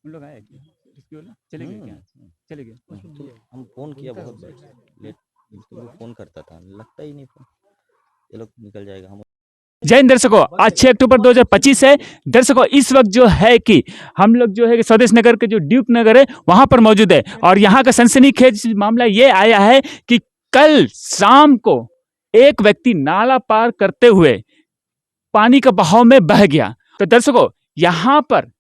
उन लोग आए क्या रेस्क्यू वाला? चले गए क्या? चले गए? तो हम फोन किया बहुत लेट, तो वो फोन करता था, लगता ही नहीं फोन, ये लोग निकल जाएगा हम। जय हिंद दर्शकों, आज 6 अक्टूबर 2025 है। दर्शकों, इस वक्त जो है कि हम लोग जो है कि स्वदेश नगर के जो ड्यूक नगर है वहां पर मौजूद है और यहाँ का सनसनीखेज मामला ये आया है कि कल शाम को एक व्यक्ति नाला पार करते हुए पानी का बहाव में बह गया। तो दर्शकों, यहाँ पर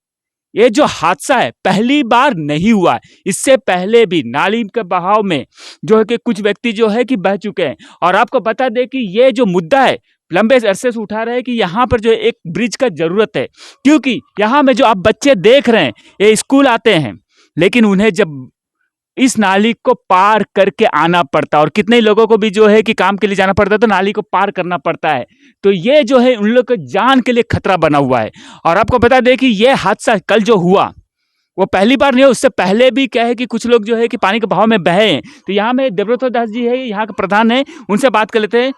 ये जो हादसा है पहली बार नहीं हुआ, इससे पहले भी नाली के बहाव में जो है कि कुछ व्यक्ति जो है कि बह चुके हैं। और आपको बता दें कि ये जो मुद्दा है लंबे अरसे से उठा रहे हैं कि यहाँ पर जो एक ब्रिज का जरूरत है, क्योंकि यहाँ में जो आप बच्चे देख रहे हैं ये स्कूल आते हैं, लेकिन उन्हें जब इस नाली को पार करके आना पड़ता है और कितने लोगों को भी जो है कि काम के लिए जाना पड़ता है तो नाली को पार करना पड़ता है। तो ये जो है उन लोग के जान के लिए खतरा बना हुआ है। और आपको बता दें कि ये हादसा कल जो हुआ वो पहली बार नहीं है, उससे पहले भी क्या है कि कुछ लोग जो है कि पानी के बहाव में बहे हैं। तो यहाँ में देवव्रत दास जी है, यहाँ के प्रधान है, उनसे बात कर लेते हैं।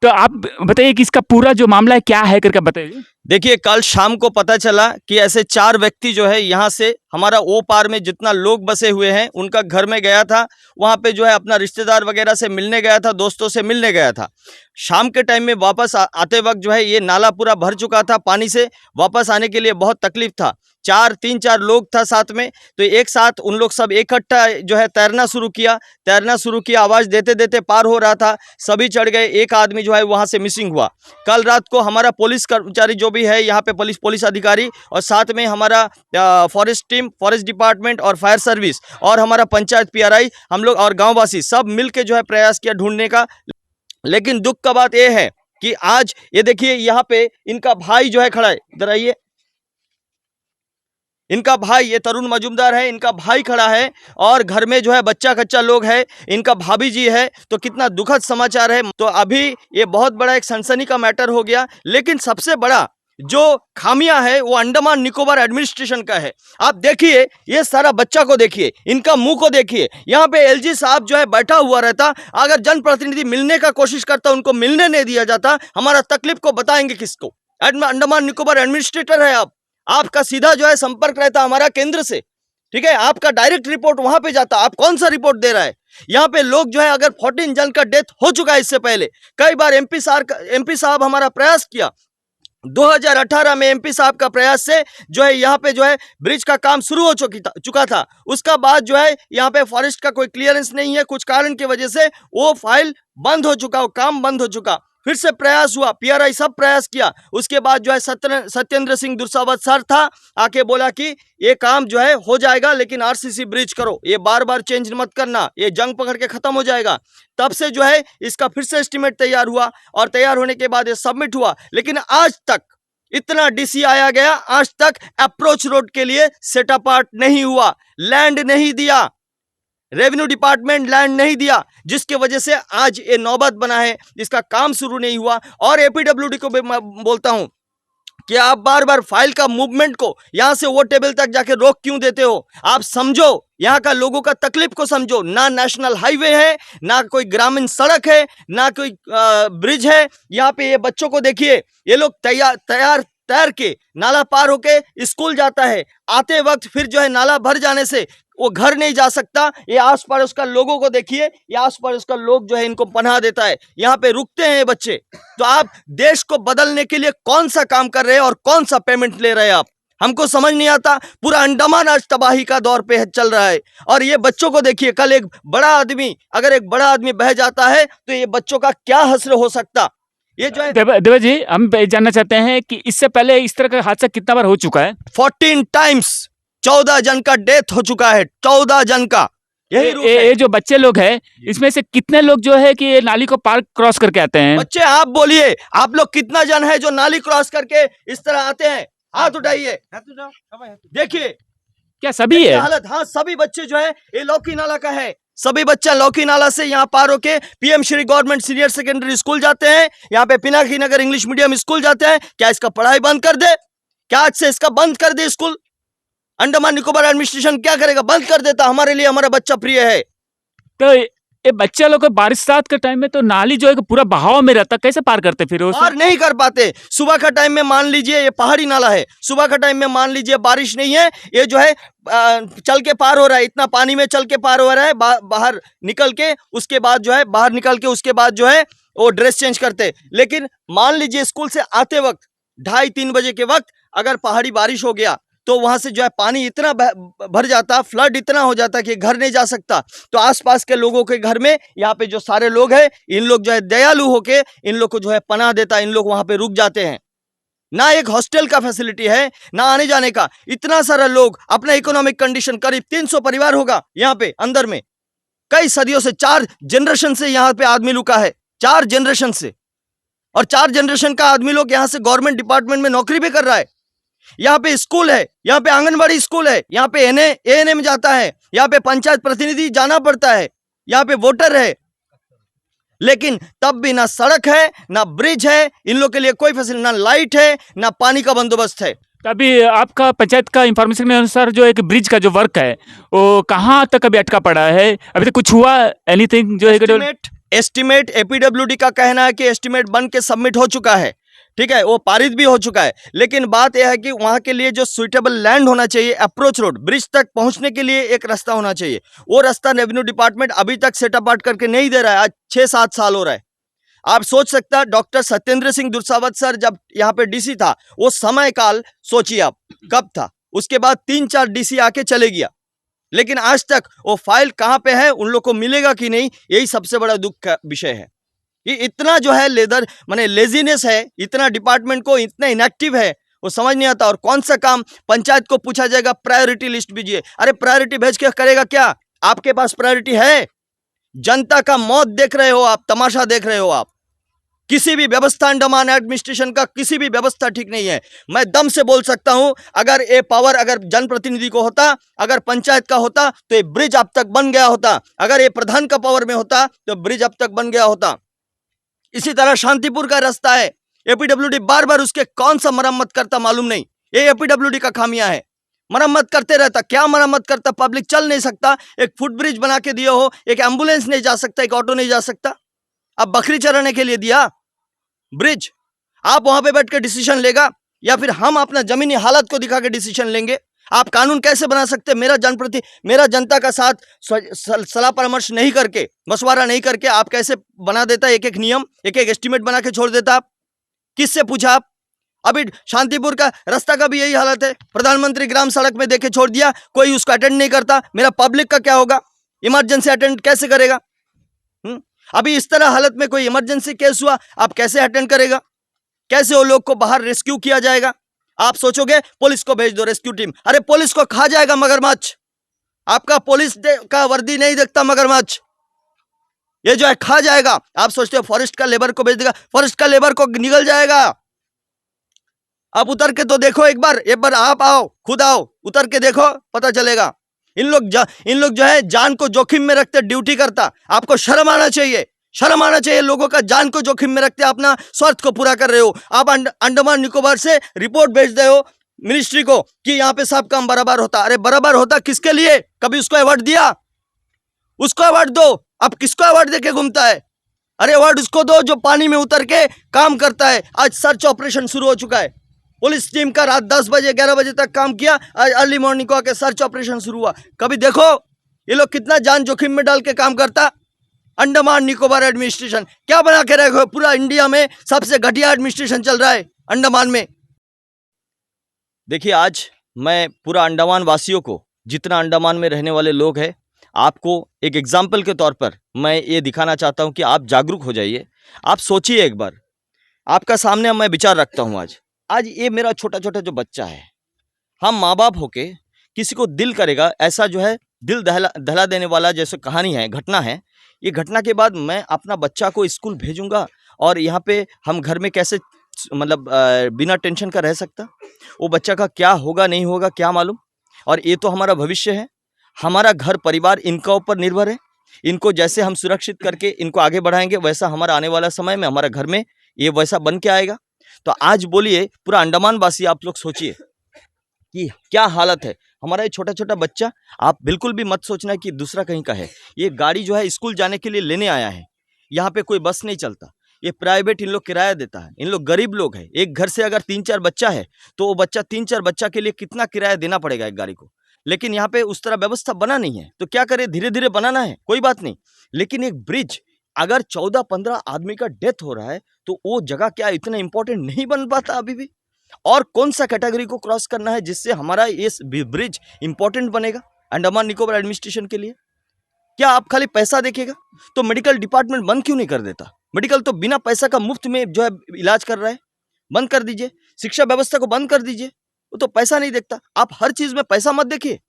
तो आप बताइए कि इसका पूरा जो मामला है क्या है करके बताइए। देखिए, कल शाम को पता चला कि ऐसे 4 व्यक्ति जो है यहाँ से हमारा ओ पार में जितना लोग बसे हुए हैं उनका घर में गया था, वहाँ पे जो है अपना रिश्तेदार वगैरह से मिलने गया था, दोस्तों से मिलने गया था। शाम के टाइम में वापस आते वक्त जो है ये नाला पूरा भर चुका था पानी से, वापस आने के लिए बहुत तकलीफ था। 3-4 लोग था साथ में, तो एक साथ उन लोग सब इकट्ठा जो है तैरना शुरू किया, आवाज़ देते देते पार हो रहा था, सभी चढ़ गए, एक आदमी जो है वहाँ से मिसिंग हुआ। कल रात को हमारा पुलिस कर्मचारी जो भी है यहाँ पे पुलिस अधिकारी और साथ में हमारा फॉरेस्ट टीम, फॉरेस्ट डिपार्टमेंट और फायर सर्विस और हमारा पंचायत PRI, हम लोग और गाँववासी सब मिल के जो है प्रयास किया ढूंढने का। लेकिन दुख का बात यह है कि आज ये देखिए यहाँ पे इनका भाई जो है खड़ा है, इधर आइए, इनका भाई ये तरुण मजूमदार है, इनका भाई खड़ा है और घर में जो है बच्चा कच्चा लोग है, इनका भाभी जी है। तो कितना दुखद समाचार है। तो अभी ये बहुत बड़ा एक सनसनी का मैटर हो गया, लेकिन सबसे बड़ा जो खामियां है वो अंडमान निकोबार एडमिनिस्ट्रेशन का है। आप देखिए ये सारा बच्चा को देखिए, इनका मुंह को देखिए, यहाँ पे LG साहब जो है बैठा हुआ रहता, अगर जनप्रतिनिधि मिलने का कोशिश करता उनको मिलने नहीं दिया जाता। हमारा तकलीफ को बताएंगे किसको? अंडमान निकोबार एडमिनिस्ट्रेटर है आप, आपका सीधा जो है संपर्क रहता हमारा केंद्र से, ठीक है, आपका डायरेक्ट रिपोर्ट वहां पे जाता। आप कौन सा रिपोर्ट दे रहा है? यहाँ पे लोग जो है अगर 14 जन का डेथ हो चुका है इससे पहले, कई बार MP साहब हमारा प्रयास किया, 2018 में MP साहब का प्रयास से जो है यहाँ पे जो है ब्रिज का काम शुरू हो चुका था। उसका बाद जो है यहाँ पे फॉरेस्ट का कोई क्लियरेंस नहीं है, कुछ कारण की वजह से वो फाइल बंद हो चुका, वो काम बंद हो चुका। फिर से प्रयास हुआ, PRI सब प्रयास किया। उसके बाद जो है सत्येंद्र सिंह दुर्सावत सर था, आके बोला कि ये काम जो है हो जाएगा, लेकिन RCC ब्रिज करो, ये बार बार चेंज मत करना, ये जंग पकड़ के खत्म हो जाएगा। तब से जो है इसका फिर से एस्टिमेट तैयार हुआ और तैयार होने के बाद ये सबमिट हुआ, लेकिन आज तक इतना DC आया गया, आज तक अप्रोच रोड के लिए सेटअप आर्ट नहीं हुआ, लैंड नहीं दिया, रेवेन्यू डिपार्टमेंट लैंड नहीं दिया, जिसके वजह से आज ये नौबत बना है, इसका काम शुरू नहीं हुआ। और APWD को भी मैं बोलता हूं कि आप बार बार फाइल का मूवमेंट को यहां से वो टेबल तक जाके रोक क्यों देते हो? आप समझो, यहाँ का लोगों का तकलीफ को समझो। ना नेशनल हाईवे है, ना कोई ग्रामीण सड़क है, ना कोई ब्रिज है। यहाँ पे ये बच्चों को देखिए, ये लोग तैर के नाला पार होके स्कूल जाता है, आते वक्त फिर जो है नाला भर जाने से वो घर नहीं जा सकता। ये आस पड़ोस का लोगों को देखिए, ये आस पड़ोस का लोग जो है इनको पनाह देता है, यहाँ पे रुकते हैं बच्चे। तो आप देश को बदलने के लिए कौन सा काम कर रहे हैं और कौन सा पेमेंट ले रहे हैं आप? हमको समझ नहीं आता। पूरा अंडमान आज तबाही का दौर पे चल रहा है। और ये बच्चों को देखिए, कल एक बड़ा आदमी, अगर एक बड़ा आदमी बह जाता है तो ये बच्चों का क्या हश्र हो सकता? ये जो है देवा जी, हम जानना चाहते हैं कि इससे पहले इस तरह का हादसा कितना बार हो चुका है? 14 टाइम्स, 14 जन का डेथ हो चुका है, 14 जन का। ये जो बच्चे लोग हैं, इसमें से कितने लोग जो है कि ये नाली को पार क्रॉस करके आते हैं? बच्चे आप बोलिए, आप लोग कितना जन है जो नाली क्रॉस करके इस तरह आते हैं? हाथ उठाइए, देखिए क्या सभी है हालत? हाँ, सभी बच्चे जो है, ये लौकी नाला का है, सभी बच्चा लौकी नाला से यहाँ पार होके PM Shri government senior secondary school जाते हैं, यहाँ पे पिनाकी नगर इंग्लिश मीडियम स्कूल जाते हैं। क्या इसका पढ़ाई बंद कर दे? क्या आज से इसका बंद कर दे स्कूल? अंडमान निकोबार एडमिनिस्ट्रेशन क्या करेगा? बंद कर देता। हमारे लिए हमारा बच्चा प्रिय है। तो ये बच्चे लोग को बारिश रात के टाइम में तो नाली जो है कि पूरा बहाव में रहता, कैसे पार करते फिर वो और नहीं कर पाते। सुबह का टाइम में मान लीजिए ये पहाड़ी नाला है, सुबह का टाइम में मान लीजिए बारिश नहीं है, ये जो है चल के पार हो रहा है, इतना पानी में चल के पार हो रहा है, बाहर निकल के उसके बाद जो है बाहर निकल के उसके बाद जो है वो ड्रेस चेंज करते। लेकिन मान लीजिए स्कूल से आते वक्त 2:30-3 बजे के वक्त अगर पहाड़ी बारिश हो गया तो वहां से जो है पानी इतना भर जाता, फ्लड इतना हो जाता कि घर नहीं जा सकता। तो आसपास के लोगों के घर में यहाँ पे जो सारे लोग हैं, इन लोग जो है दयालु होके इन लोग को जो है पनाह देता, इन लोग वहां पे रुक जाते हैं। ना एक हॉस्टल का फैसिलिटी है, ना आने जाने का। इतना सारा लोग, अपना इकोनॉमिक कंडीशन, करीब 300 परिवार होगा यहाँ पे अंदर में। कई सदियों से, 4 जनरेशन से यहाँ पे आदमी लुका है, 4 जनरेशन से। और 4 जनरेशन का आदमी लोग यहाँ से गवर्नमेंट डिपार्टमेंट में नौकरी भी कर रहा है। यहाँ पे स्कूल है, यहाँ पे आंगनबाड़ी स्कूल है, यहाँ पे एएनएम जाता है, यहाँ पे पंचायत प्रतिनिधि जाना पड़ता है, यहाँ पे वोटर है। लेकिन तब भी ना सड़क है, ना ब्रिज है, इन लोग के लिए कोई फैसिलिटी, ना लाइट है, ना पानी का बंदोबस्त है। अभी आपका पंचायत का इंफॉर्मेशन के अनुसार जो एक ब्रिज का जो वर्क है वो कहाँ तक अभी अटका पड़ा है, अभी तक कुछ हुआ एनीथिंग जो है? एस्टिमेट एपीडब्ल्यूडी का कहना है कि एस्टिमेट बन के सबमिट हो चुका है, ठीक है, वो पारित भी हो चुका है। लेकिन बात यह है कि वहां के लिए जो सुइटेबल लैंड होना चाहिए, अप्रोच रोड, ब्रिज तक पहुंचने के लिए एक रास्ता होना चाहिए, वो रास्ता रेवेन्यू डिपार्टमेंट अभी तक सेटअप आउट करके नहीं दे रहा है। आज 6-7 साल हो रहा है। आप सोच सकता, डॉक्टर सत्येंद्र सिंह दुर्सावत सर जब यहाँ पे डीसी था, वो समय काल सोचिए आप कब था। उसके बाद 3-4 डीसी आके चले गया, लेकिन आज तक वो फाइल कहाँ पे है, उन लोग को मिलेगा कि नहीं, यही सबसे बड़ा दुख का विषय है। ये इतना जो है माने लेजीनेस है, इतना डिपार्टमेंट को इतना इनएक्टिव है, वो समझ नहीं आता। और कौन सा काम पंचायत को पूछा जाएगा, प्रायोरिटी लिस्ट भेजिए। अरे प्रायोरिटी भेज के करेगा क्या? आपके पास प्रायोरिटी है? जनता का मौत देख रहे हो आप, तमाशा देख रहे हो आप। किसी भी व्यवस्था, अंडमान एडमिनिस्ट्रेशन का किसी भी व्यवस्था ठीक नहीं है। मैं दम से बोल सकता हूं, अगर ये पावर अगर जनप्रतिनिधि को होता, अगर पंचायत का होता, तो ये ब्रिज अब तक बन गया होता। अगर ये प्रधान का पावर में होता तो ब्रिज अब तक बन गया होता। इसी तरह शांतिपुर का रास्ता है, एपीडब्ल्यूडी बार बार उसके कौन सा मरम्मत करता मालूम नहीं। ये एपीडब्ल्यूडी का खामियां है, मरम्मत करते रहता। क्या मरम्मत करता? पब्लिक चल नहीं सकता, एक फुट ब्रिज बना के दिए हो, एक एम्बुलेंस नहीं जा सकता, एक ऑटो नहीं जा सकता। अब बकरी चराने के लिए दिया ब्रिज, आप वहां पे बैठ के डिसीजन लेगा या फिर हम अपना जमीनी हालत को दिखा के डिसीजन लेंगे? आप कानून कैसे बना सकते? मेरा जनता का साथ सलाह परामर्श नहीं करके, मशवरा नहीं करके आप कैसे बना देता एक एक नियम, एक एक एस्टिमेट बना के छोड़ देता? आप किससे पूछा? आप अभी शांतिपुर का रास्ता का भी यही हालत है, प्रधानमंत्री ग्राम सड़क में देके छोड़ दिया, कोई उसको अटेंड नहीं करता। मेरा पब्लिक का क्या होगा? इमरजेंसी अटेंड कैसे करेगा? अभी इस तरह हालत में कोई इमरजेंसी केस हुआ, आप कैसे अटेंड करेगा? कैसे वो लोग को बाहर रेस्क्यू किया जाएगा? आप सोचोगे पुलिस को भेज दो, रेस्क्यू टीम। अरे पुलिस को खा जाएगा मगरमच्छ। आपका पुलिस का वर्दी नहीं देखता मगरमच्छ, ये जो है खा जाएगा। आप सोचते हो फॉरेस्ट का लेबर को भेज देगा, फॉरेस्ट का लेबर को निगल जाएगा। आप उतर के तो देखो एक बार आप आओ, खुद आओ, उतर के देखो, पता चलेगा। इन लोग जो है जान को जोखिम में रखते ड्यूटी करता। आपको शर्म आना चाहिए, शर्म आना चाहिए। लोगों का जान को जोखिम में रखते अपना स्वार्थ को पूरा कर रहे हो। आप अंडमान निकोबार से रिपोर्ट भेज रहे हो मिनिस्ट्री को कि यहाँ पे सब काम बराबर होता। अरे बराबर होता किसके लिए? कभी उसको अवार्ड दिया? उसको अवार्ड दो। अब किसको अवार्ड देके घूमता है? अरे अवार्ड उसको दो जो पानी में उतर के काम करता है। आज सर्च ऑपरेशन शुरू हो चुका है, पुलिस टीम का रात 10 बजे 11 बजे तक काम किया, आज अर्ली मॉर्निंग को आके सर्च ऑपरेशन शुरू हुआ। कभी देखो ये लोग कितना जान जोखिम में डाल के काम करता। अंडमान निकोबार एडमिनिस्ट्रेशन क्या बना के रखे हो? पूरा इंडिया में सबसे घटिया एडमिनिस्ट्रेशन चल रहा है अंडमान में। देखिए आज मैं पूरा अंडमान वासियों को, जितना अंडमान में रहने वाले लोग हैं, आपको एक एग्जाम्पल के तौर पर मैं ये दिखाना चाहता हूँ कि आप जागरूक हो जाइए। आप सोचिए एक बार, आपका सामने मैं विचार रखता हूँ। आज ये मेरा छोटा छोटा जो बच्चा है, हम माँ बाप होके किसी को दिल करेगा ऐसा जो है दिल दहला देने वाला जैसे कहानी है, घटना है। ये घटना के बाद मैं अपना बच्चा को स्कूल भेजूंगा और यहाँ पे हम घर में कैसे मतलब बिना टेंशन का रह सकता? वो बच्चा का क्या होगा नहीं होगा क्या मालूम। और ये तो हमारा भविष्य है, हमारा घर परिवार इनका ऊपर निर्भर है। इनको जैसे हम सुरक्षित करके इनको आगे बढ़ाएंगे, वैसा हमारा आने वाला समय में हमारा घर में ये वैसा बन के आएगा। तो आज बोलिए पूरा अंडमान वासी आप लोग सोचिए, कि क्या हालत है। हमारा ये छोटा छोटा बच्चा, आप बिल्कुल भी मत सोचना कि दूसरा कहीं का है। ये गाड़ी जो है स्कूल जाने के लिए लेने आया है। यहाँ पे कोई बस नहीं चलता, ये प्राइवेट इन लोग किराया देता है। इन लोग गरीब लोग हैं। एक घर से अगर 3-4 बच्चा है तो वो बच्चा 3-4 बच्चा के लिए कितना किराया देना पड़ेगा एक गाड़ी को। लेकिन यहाँ पे उस तरह व्यवस्था बना नहीं है, तो क्या करें, धीरे धीरे बनाना है, कोई बात नहीं। लेकिन एक ब्रिज, अगर 14-15 आदमी का डेथ हो रहा है तो वो जगह क्या इतना इंपॉर्टेंट नहीं बन पाता अभी भी? और कौन सा कैटेगरी को क्रॉस करना है जिससे हमारा ये ब्रिज इंपॉर्टेंट बनेगा अंडमान निकोबार एडमिनिस्ट्रेशन के लिए? क्या आप खाली पैसा देखिएगा? तो मेडिकल डिपार्टमेंट बंद क्यों नहीं कर देता? मेडिकल तो बिना पैसा का मुफ्त में जो है इलाज कर रहा है, बंद कर दीजिए। शिक्षा व्यवस्था को बंद कर दीजिए, वो तो पैसा नहीं देखता। आप हर चीज में पैसा मत देखिए,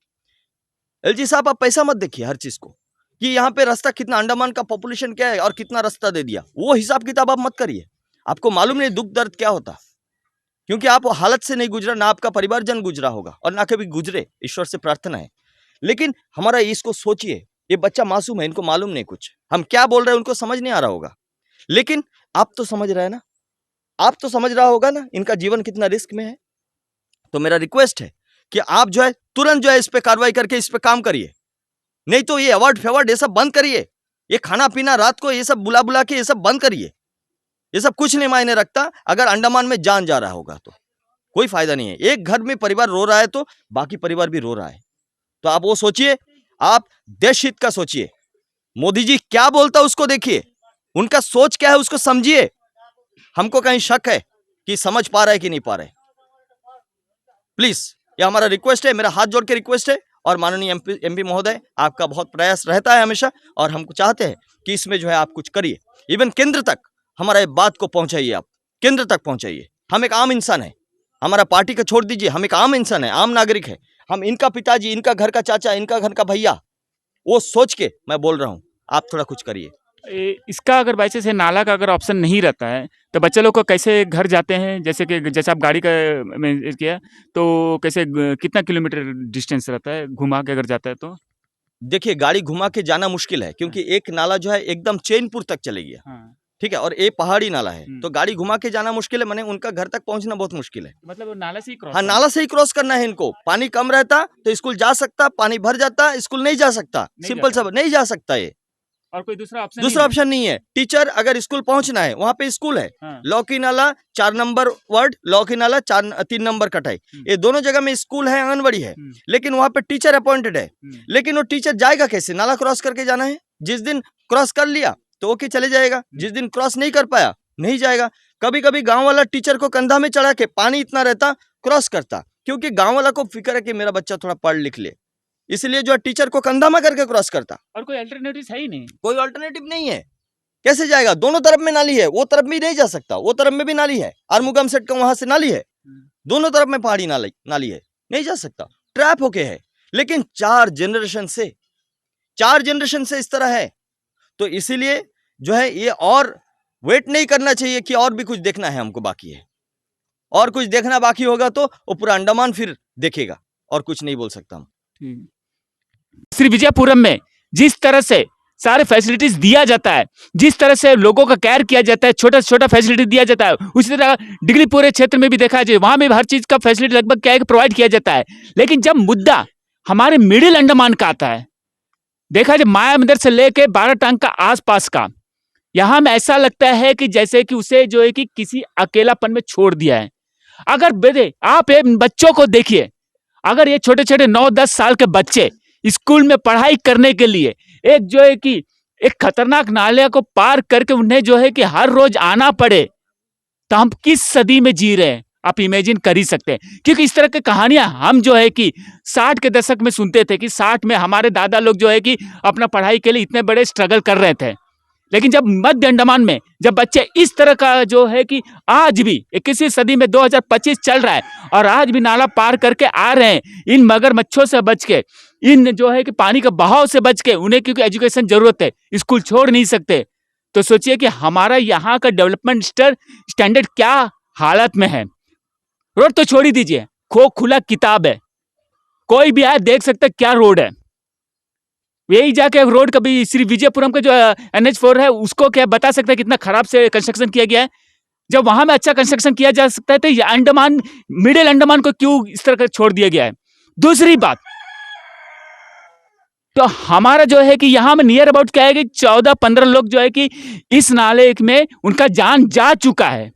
एलजी साहब, आप पैसा मत देखिए हर चीज को, कि यहाँ पे रास्ता कितना, अंडमान का पॉपुलेशन क्या है और कितना रास्ता दे दिया, वो हिसाब किताब आप मत करिए। आपको मालूम नहीं दुख दर्द क्या होता, क्योंकि आप वो हालत से नहीं गुजरा, ना आपका परिवारजन गुजरा होगा और ना कभी गुजरे, ईश्वर से प्रार्थना है। लेकिन हमारा इसको सोचिए, ये बच्चा मासूम है, इनको मालूम नहीं कुछ, हम क्या बोल रहे हैं उनको समझ नहीं आ रहा होगा। लेकिन आप तो समझ रहे हैं ना, आप तो समझ रहा होगा ना इनका जीवन कितना रिस्क में है। तो मेरा रिक्वेस्ट है कि आप जो है तुरंत जो है इस पे कार्रवाई करके इस पे काम करिए, नहीं तो ये अवार्ड फेवर्ड ये सब बंद करिए, ये खाना पीना रात को ये सब बुला बुला के ये सब बंद करिए। ये सब कुछ नहीं मायने रखता। अगर अंडमान में जान जा रहा होगा तो कोई फायदा नहीं है। एक घर में परिवार रो रहा है तो बाकी परिवार भी रो रहा है। तो आप वो सोचिए, आप देश हित का सोचिए। मोदी जी क्या बोलता है उसको देखिए, उनका सोच क्या है उसको समझिए। हमको कहीं शक है कि समझ पा रहा है कि नहीं पा रहे। प्लीज, ये हमारा रिक्वेस्ट है, मेरा हाथ जोड़ के रिक्वेस्ट है। और माननीय एमपी महोदय, आपका बहुत प्रयास रहता है हमेशा, और हमको चाहते हैं कि इसमें जो है आप कुछ करिए। इवन केंद्र तक हमारा ये बात को पहुंचाइए, आप केंद्र तक पहुंचाइए। हम एक आम इंसान है, हमारा पार्टी का छोड़ दीजिए, हम एक आम इंसान है, आम नागरिक है। हम इनका पिताजी, इनका घर का चाचा, इनका घर का भैया, वो सोच के मैं बोल रहा हूँ, आप थोड़ा कुछ करिए। इसका अगर बाई चांस नाला का अगर ऑप्शन नहीं रहता है तो बच्चे लोग को कैसे घर जाते हैं? जैसे आप गाड़ी का में किया तो कैसे कितना किलोमीटर डिस्टेंस रहता है घुमा के अगर जाता है तो? देखिए, गाड़ी घुमा के जाना मुश्किल है, क्योंकि एक नाला जो है एकदम चैनपुर तक चले गया, हाँ। ठीक है, और ये पहाड़ी नाला है, तो गाड़ी घुमा के जाना मुश्किल है। मैंने उनका घर तक पहुंचना बहुत मुश्किल है। मतलब वो नाला से ही क्रॉस हाँ, नाला से ही क्रॉस करना है इनको। पानी कम रहता तो स्कूल जा सकता, पानी भर जाता स्कूल नहीं जा सकता। सिंपल सब नहीं जा सकता ये, और कोई दूसरा ऑप्शन नहीं है। टीचर अगर स्कूल पहुंचना है, वहां पे स्कूल है, हाँ। लौकी नाला 4 नंबर वार्ड, लौकी नाला 3 नंबर कटाई, ये दोनों जगह में स्कूल है, आंगनबाड़ी है, लेकिन वहां पे टीचर अपॉइंटेड है। लेकिन वो टीचर जाएगा कैसे? नाला क्रॉस करके जाना है। जिस दिन क्रॉस कर लिया तो ओके चले जाएगा, जिस दिन क्रॉस नहीं कर पाया नहीं जाएगा। कभी कभी गांव वाला टीचर को कंधा में चढ़ा के, पानी इतना रहता, क्रॉस करता, क्योंकि गांव वाला को फिक्र है कि मेरा बच्चा थोड़ा पढ़ लिख ले, इसलिए जो टीचर को कंधा में करके क्रॉस करता। और कोई अल्टरनेटिव है ही नहीं, कोई अल्टरनेटिव नहीं है। कैसे जाएगा? दोनों तरफ में नाली है, वो तरफ भी नहीं जा सकता, वो तरफ में भी नाली है, आरमुगम सेट का वहां से नाली है, दोनों तरफ में पहाड़ी नाली है, नहीं जा सकता, ट्रैप होके है। लेकिन 4 जनरेशन से इस तरह है। तो इसीलिए जो है ये और वेट नहीं करना चाहिए कि और भी कुछ देखना है हमको बाकी है, और कुछ देखना बाकी होगा तो वो पूरा अंडमान फिर देखेगा, और कुछ नहीं बोल सकता हम। श्री विजयपुरम में जिस तरह से सारे फैसिलिटीज दिया जाता है, जिस तरह से लोगों का केयर किया जाता है, छोटा से छोटा फैसिलिटी दिया जाता है, उसी तरह डिग्री पूरे क्षेत्र में भी देखा जाए, वहां में भी हर चीज का फैसिलिटी लगभग क्या है कि प्रोवाइड किया जाता है। लेकिन जब मुद्दा हमारे मिडिल अंडमान का आता है, देखा जाए माया मंदिर से लेके 12 टांग का आसपास का, यहां में ऐसा लगता है कि जैसे कि उसे जो है कि किसी अकेलापन में छोड़ दिया है। अगर बेटे आप बच्चों को देखिए, अगर ये छोटे छोटे 9-10 साल के बच्चे स्कूल में पढ़ाई करने के लिए एक जो है कि एक खतरनाक नाले को पार करके उन्हें जो है कि हर रोज आना पड़े, तो हम किस सदी में जी रहे हैं आप इमेजिन कर ही सकते हैं। क्योंकि इस तरह की कहानियां हम जो है कि 60 के दशक में सुनते थे कि 60 में हमारे दादा लोग जो है कि अपना पढ़ाई के लिए इतने बड़े स्ट्रगल कर रहे थे। लेकिन जब मध्य अंडमान में जब बच्चे इस तरह का जो है कि आज भी 21वीं सदी में 2025 चल रहा है और आज भी नाला पार करके आ रहे हैं, इन मगरमच्छों से बच के, इन जो है कि पानी का बहाव से बच के, उन्हें क्योंकि एजुकेशन जरूरत है, स्कूल छोड़ नहीं सकते, तो सोचिए कि हमारा यहाँ का डेवलपमेंट स्टैंडर्ड क्या हालत में है। रोड तो छोड़ ही दीजिए, खुला किताब है, कोई भी आए देख सकता है क्या रोड है। यही जाके रोड कभी श्री विजयपुरम का जो NH4 है उसको क्या बता सकता है कितना खराब से कंस्ट्रक्शन किया गया है। जब वहां में अच्छा कंस्ट्रक्शन किया जा सकता है तो ये अंडमान, मिडिल अंडमान को क्यों इस तरह का छोड़ दिया गया है? दूसरी बात, तो हमारा जो है कि यहाँ में नियर अबाउट क्या है कि 14-15 लोग जो है कि इस नाले में उनका जान जा चुका है,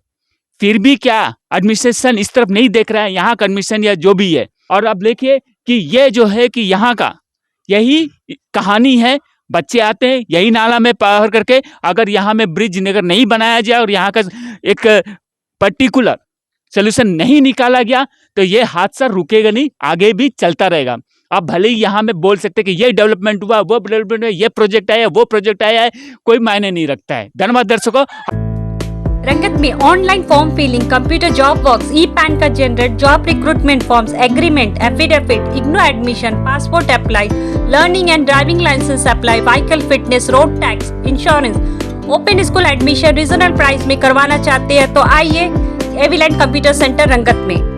फिर भी क्या एडमिनिस्ट्रेशन इस तरफ नहीं देख रहा है, यहाँ का एडमिनिस्ट्रेशन या जो भी है। और अब देखिए कि ये जो है कि यहाँ का यही कहानी है, बच्चे आते हैं यही नाला में पार करके, अगर यहाँ में ब्रिज अगर नहीं बनाया जाए और यहाँ का एक पर्टिकुलर सोल्यूशन नहीं निकाला गया तो ये हादसा रुकेगा नहीं, आगे भी चलता रहेगा। आप भले ही यहाँ में बोल सकते कि ये डेवलपमेंट हुआ, वो डेवलपमेंट हुआ, ये प्रोजेक्ट आया, वो प्रोजेक्ट आया है, कोई मायने नहीं रखता है। धन्यवाद दर्शकों। रंगत में online form filling, computer job works, e PAN का generate, job recruitment forms, agreement, affidavit, IGNOU admission, passport apply, learning and driving licence apply, vehicle fitness, road tax, insurance, open school admission regional price में करवाना चाहते हैं तो आइए एविलेंट computer centre रंगत में।